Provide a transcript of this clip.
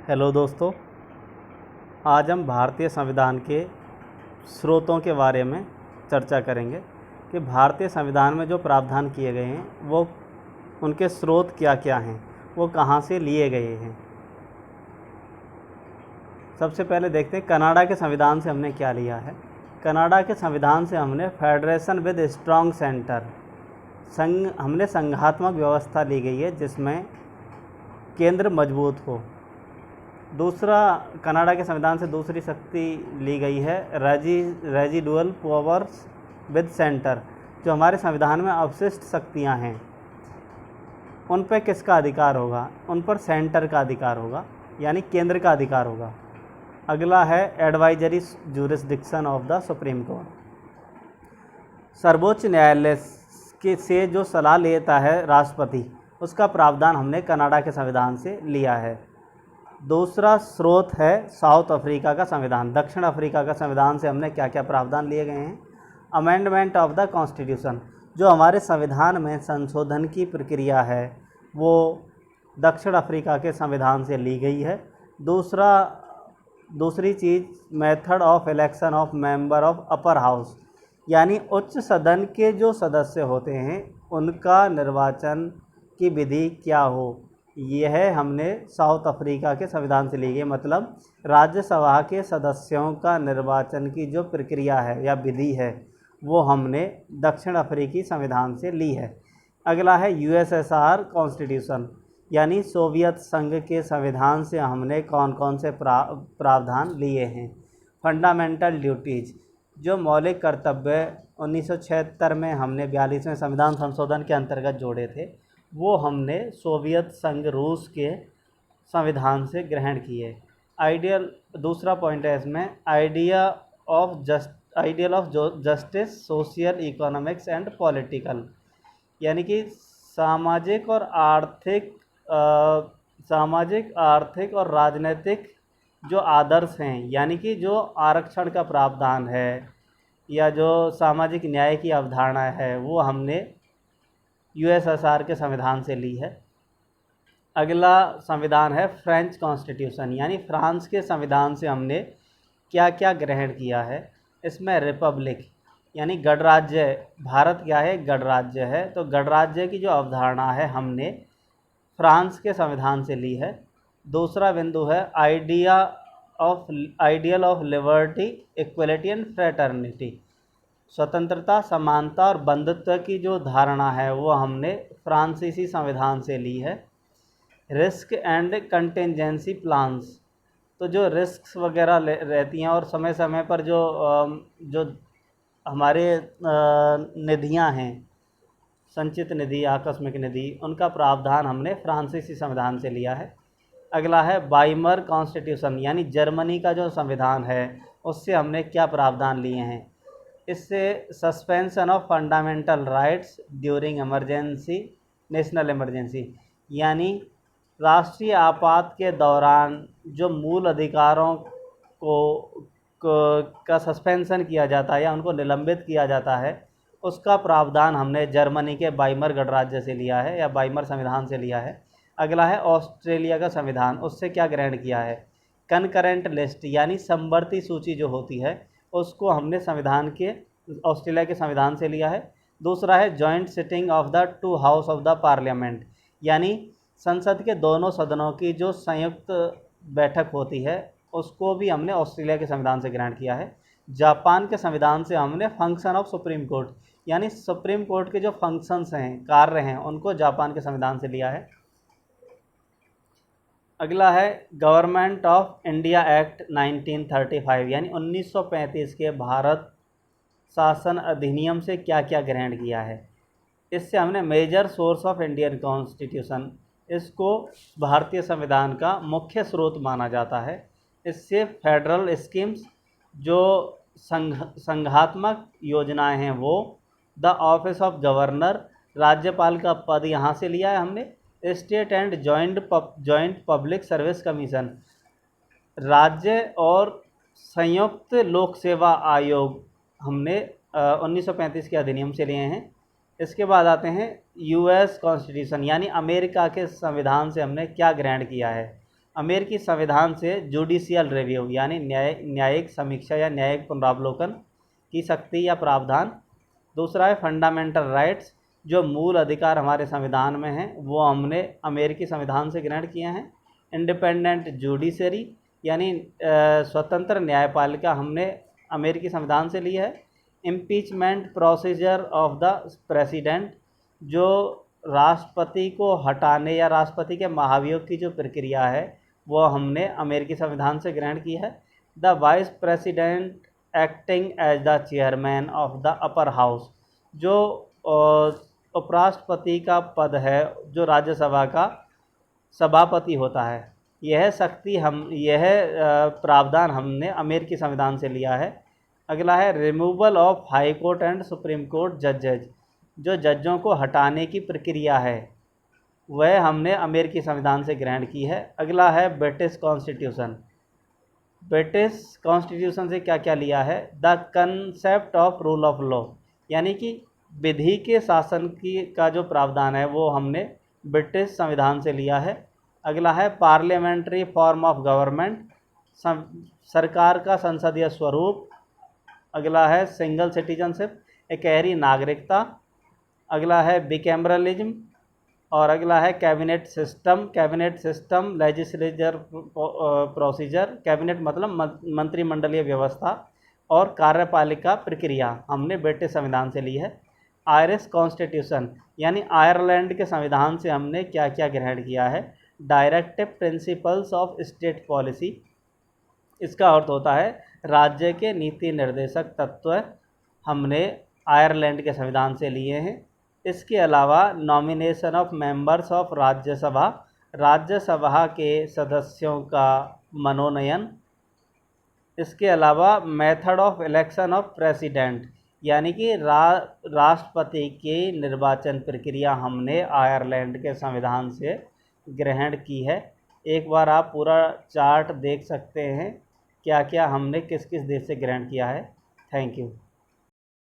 Hello दोस्तों, आज हम भारतीय संविधान के स्रोतों के बारे में चर्चा करेंगे कि भारतीय संविधान में जो प्रावधान किए गए हैं वो उनके स्रोत क्या क्या हैं, वो कहाँ से लिए गए हैं। सबसे पहले देखते हैं कनाडा के संविधान से हमने क्या लिया है। कनाडा के संविधान से हमने फेडरेशन विद स्ट्रॉन्ग सेंटर, हमने संघात्मक व्यवस्था ली गई है जिसमें केंद्र मजबूत हो। दूसरा, कनाडा के संविधान से दूसरी शक्ति ली गई है रेजिडुअल पावर्स विद सेंटर। जो हमारे संविधान में अवशिष्ट शक्तियां हैं उन पर किसका अधिकार होगा? उन पर सेंटर का अधिकार होगा, यानी केंद्र का अधिकार होगा। अगला है advisory jurisdiction of the supreme court. सर्वोच्च न्यायालय से जो सलाह लेता है राष्ट्रपति, उसका प्रावधान हमने कनाडा के संविधान से लिया है। दूसरा स्रोत है साउथ अफ्रीका का संविधान। दक्षिण अफ्रीका का संविधान से हमने क्या क्या प्रावधान लिए गए हैं। अमेंडमेंट ऑफ द कॉन्स्टिट्यूशन, जो हमारे संविधान में संशोधन की प्रक्रिया है वो दक्षिण अफ्रीका के संविधान से ली गई है। दूसरी चीज़ method of election of member of upper house, यानी उच्च सदन के जो सदस्य होते हैं उनका निर्वाचन की विधि क्या हो, यह हमने साउथ अफ्रीका के संविधान से ली गई। मतलब राज्यसभा के सदस्यों का निर्वाचन की जो प्रक्रिया है या विधि है वो हमने दक्षिण अफ्रीकी संविधान से ली है। अगला है यूएसएसआर कॉन्स्टिट्यूशन, यानी सोवियत संघ के संविधान से हमने कौन कौन से प्रावधान लिए हैं। फंडामेंटल ड्यूटीज़, जो मौलिक कर्तव्य 1976 में हमने 42वें संविधान संशोधन के अंतर्गत जोड़े थे, वो हमने सोवियत संघ रूस के संविधान से ग्रहण किए। दूसरा पॉइंट है इसमें ideal of justice social economics and political, यानी कि सामाजिक आर्थिक और राजनीतिक जो आदर्श हैं, यानी कि जो आरक्षण का प्रावधान है या जो सामाजिक न्याय की अवधारणा है वो हमने यूएसएसआर के संविधान से ली है। अगला संविधान है फ्रेंच कॉन्स्टिट्यूशन, यानी फ्रांस के संविधान से हमने क्या क्या ग्रहण किया है। इसमें रिपब्लिक, यानी गणराज्य, भारत क्या है? गणराज्य है। तो गणराज्य की जो अवधारणा है हमने फ्रांस के संविधान से ली है। दूसरा बिंदु है ideal of liberty, equality and fraternity, स्वतंत्रता, समानता और बंधुत्व की जो धारणा है वो हमने फ्रांसीसी संविधान से ली है। रिस्क एंड कंटिजेंसी प्लान्स, तो जो रिस्क वगैरह रहती हैं और समय समय पर जो हमारे निधियां हैं, संचित निधि, आकस्मिक निधि, उनका प्रावधान हमने फ्रांसीसी संविधान से लिया है। अगला है वाइमर कॉन्स्टिट्यूशन, यानी जर्मनी का जो संविधान है उससे हमने क्या प्रावधान लिए हैं। इससे suspension of fundamental rights during emergency, national emergency, यानी राष्ट्रीय आपात के दौरान जो मूल अधिकारों का सस्पेंशन किया जाता है या उनको निलंबित किया जाता है, उसका प्रावधान हमने जर्मनी के वाइमर गणराज्य से लिया है या वाइमर संविधान से लिया है। अगला है ऑस्ट्रेलिया का संविधान, उससे क्या ग्रहण किया है। कनकरेंट लिस्ट, यानी समवर्ती सूची जो होती है उसको हमने ऑस्ट्रेलिया के संविधान से लिया है। दूसरा है joint sitting of the two house of the parliament, यानी संसद के दोनों सदनों की जो संयुक्त बैठक होती है उसको भी हमने ऑस्ट्रेलिया के संविधान से ग्रहण किया है। जापान के संविधान से हमने फंक्शन ऑफ सुप्रीम कोर्ट, यानी सुप्रीम कोर्ट के जो फंक्शंस हैं, कार्य हैं, उनको जापान के संविधान से लिया है। अगला है गवर्नमेंट ऑफ इंडिया एक्ट 1935, यानी 1935 के भारत शासन अधिनियम से क्या क्या ग्रहण किया है। इससे हमने major source of Indian constitution, इसको भारतीय संविधान का मुख्य स्रोत माना जाता है। इससे फेडरल स्कीम्स, जो संघात्मक योजनाएं हैं वो, द ऑफिस ऑफ गवर्नर, राज्यपाल का पद यहाँ से लिया है हमने। State and joint public service commission, राज्य और संयुक्त लोक सेवा आयोग, हमने 1935 के अधिनियम से लिए हैं। इसके बाद आते हैं यूएस कॉन्स्टिट्यूशन, यानी अमेरिका के संविधान से हमने क्या ग्रहण किया है। अमेरिकी संविधान से जुडिशियल रिव्यू यानी न्यायिक समीक्षा या न्यायिक पुनरावलोकन की शक्ति या प्रावधान। दूसरा है फंडामेंटल राइट्स, जो मूल अधिकार हमारे संविधान में हैं वो हमने अमेरिकी संविधान से ग्रहण किए हैं। इंडिपेंडेंट जुडिशरी यानी स्वतंत्र न्यायपालिका हमने अमेरिकी संविधान से ली है। Impeachment procedure of the president, जो राष्ट्रपति को हटाने या राष्ट्रपति के महाभियोग की जो प्रक्रिया है वो हमने अमेरिकी संविधान से ग्रहण की है। The vice president acting as the chairman of the upper house, जो उपराष्ट्रपति का पद है जो राज्यसभा का सभापति होता है, यह प्रावधान हमने अमेरिकी संविधान से लिया है। अगला है removal of high court and supreme court जजेज, जो जजों को हटाने की प्रक्रिया है वह हमने अमेरिकी संविधान से ग्रहण की है। अगला है ब्रिटिश कॉन्स्टिट्यूशन। ब्रिटिश कॉन्स्टिट्यूशन से क्या क्या लिया है? The concept of rule of law, यानी कि विधि के शासन का जो प्रावधान है वो हमने ब्रिटिश संविधान से लिया है। अगला है पार्लियामेंट्री फॉर्म ऑफ गवर्नमेंट, सरकार का संसदीय स्वरूप। अगला है सिंगल सिटीजनशिप, एकहरी नागरिकता। अगला है बिकैमरलिज्म और अगला है cabinet system legislature procedure. Cabinet मतलब मंत्रिमंडलीय व्यवस्था और कार्यपालिका प्रक्रिया हमने ब्रिटिश संविधान से ली है। आयरिश कॉन्स्टिट्यूशन यानी आयरलैंड के संविधान से हमने क्या क्या ग्रहण किया है? Directive principles of state policy, इसका अर्थ होता है राज्य के नीति निर्देशक तत्व हमने आयरलैंड के संविधान से लिए हैं। इसके अलावा nomination of members of Rajya Sabha के सदस्यों का मनोनयन। इसके अलावा method of election of president, यानी कि राष्ट्रपति की निर्वाचन प्रक्रिया हमने आयरलैंड के संविधान से ग्रहण की है। एक बार आप पूरा चार्ट देख सकते हैं क्या क्या हमने किस किस देश से ग्रहण किया है। Thank you.